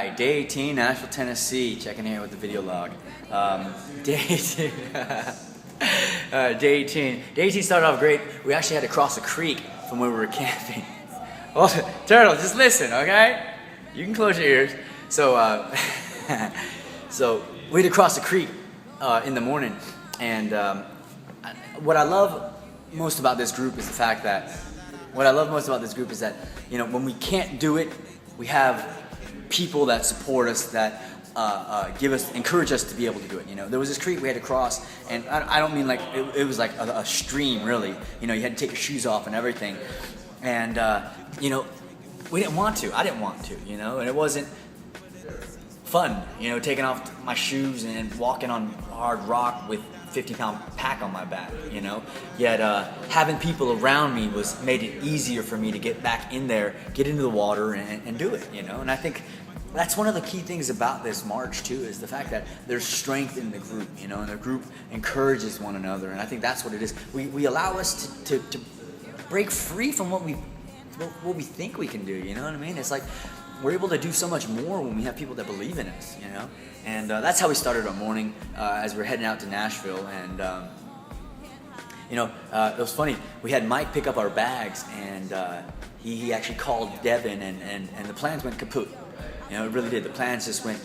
right, day 18, Nashville, Tennessee. Checking here with the video log. Day 18. Day 18. Day 18 started off great. We actually had to cross a creek from where we were camping. Well, Turtle, just listen, okay? You can close your ears. So, so we had to cross the creek in the morning, and what I love most about this group is the fact that you know, when we can't do it, we have people that support us, that encourage us to be able to do it. You know, there was this creek we had to cross, and I don't mean like it was like a stream, really. You know, you had to take your shoes off and everything, and you know, we didn't want to. I didn't want to. You know, and it wasn't fun. You know, taking off my shoes and walking on hard rock with 50-pound pack on my back, you know. Yet having people around me made it easier for me to get back in there, get into the water, and do it, you know. And I think that's one of the key things about this march too, is the fact that there's strength in the group, you know, and the group encourages one another. And I think that's what it is. We allow us to break free from what we think we can do, you know what I mean? It's like we're able to do so much more when we have people that believe in us, you know? And that's how we started our morning as we're heading out to Nashville. And, you know, it was funny. We had Mike pick up our bags, and he actually called Devin, and the plans went kaput. You know, it really did. The plans just went,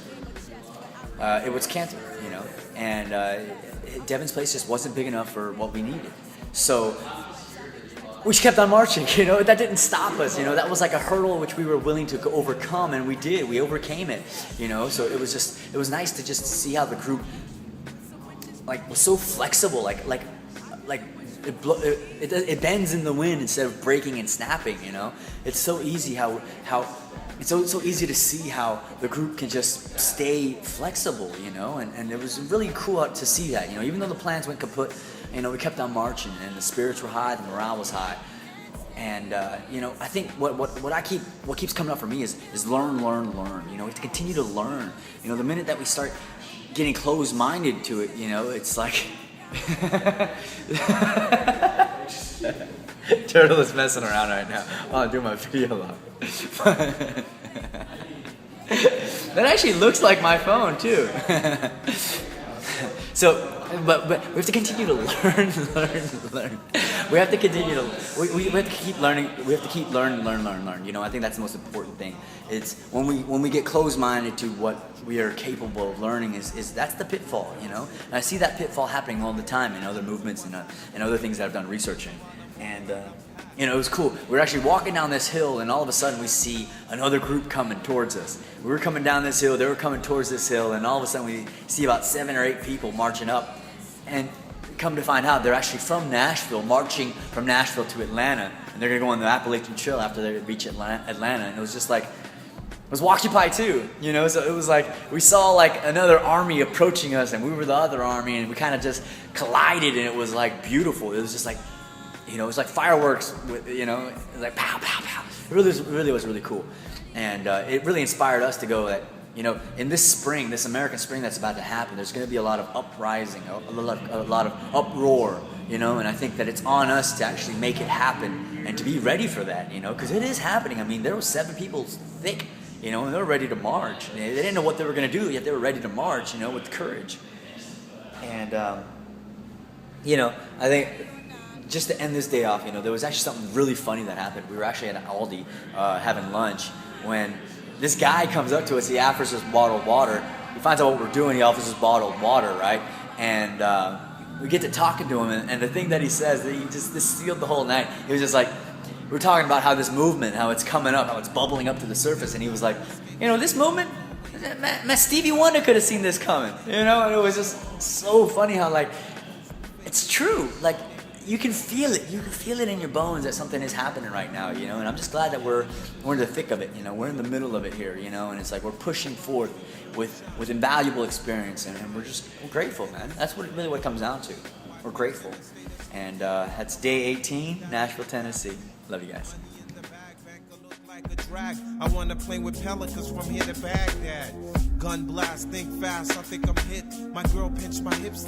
it was canceled, you know? And Devin's place just wasn't big enough for what we needed. So we just kept on marching, you know. That didn't stop us, you know. That was like a hurdle which we were willing to overcome, and we did. We overcame it, you know. So it was nice to just see how the group was so flexible, like it bends in the wind instead of breaking and snapping, you know. It's so easy how it's so easy to see how the group can just stay flexible, you know. And it was really cool to see that, you know. Even though the plans went kaput, you know, we kept on marching, and the spirits were high, the morale was high, and you know, I think what keeps coming up for me is learn. You know, we have to continue to learn. You know, the minute that we start getting closed-minded to it, you know, it's like Turtle is messing around right now while I'm doing my video log. That actually looks like my phone too. So, but we have to continue to learn. We have to continue to we have to keep learning. We have to keep learn. You know, I think that's the most important thing. It's when we get closed-minded to what we are capable of learning is that's the pitfall. You know, and I see that pitfall happening all the time in other movements and other things that I've done researching. And you know, it was cool. We were actually walking down this hill, and all of a sudden we see another group coming towards us. We were coming down this hill, they were coming towards this hill, and all of a sudden we see about 7 or 8 people marching up. And come to find out, they're actually from Nashville, marching from Nashville to Atlanta, and they're gonna go on the Appalachian Trail after they reach Atlanta. And it was just like, it was Occupy too, you know. So it was like we saw like another army approaching us, and we were the other army, and we kind of just collided, and it was like beautiful. It was just like, you know, it was like fireworks, you know, it was like pow, pow, pow. It really was really cool. And it really inspired us to go that, you know, in this spring, this American spring that's about to happen, there's going to be a lot of uprising, a lot of uproar, you know, and I think that it's on us to actually make it happen and to be ready for that, you know, because it is happening. I mean, there were 7 people thick, you know, and they were ready to march. They didn't know what they were going to do, yet they were ready to march, you know, with courage. And, you know, I think just to end this day off, you know, there was actually something really funny that happened. We were actually at an Aldi having lunch when this guy comes up to us. He offers us bottled water. He finds out what we're doing. He offers us bottled water, right? And we get to talking to him, and the thing that he says, that this sealed the whole night. He was just like, we were talking about how this movement, how it's coming up, how it's bubbling up to the surface, and he was like, you know, this movement, Stevie Wonder could have seen this coming, you know. And it was just so funny how, like, it's true, like, you can feel it. You can feel it in your bones that something is happening right now, you know. And I'm just glad that we're in the thick of it, you know. We're in the middle of it here, you know. And it's like we're pushing forth with invaluable experience, and we're grateful, man. That's really what it comes down to. We're grateful. And that's day 18, Nashville, Tennessee. Love you guys. I wanna play with pelicans from here to Baghdad. Gun blast, think fast, I think I'm hit. My girl pinched my hips.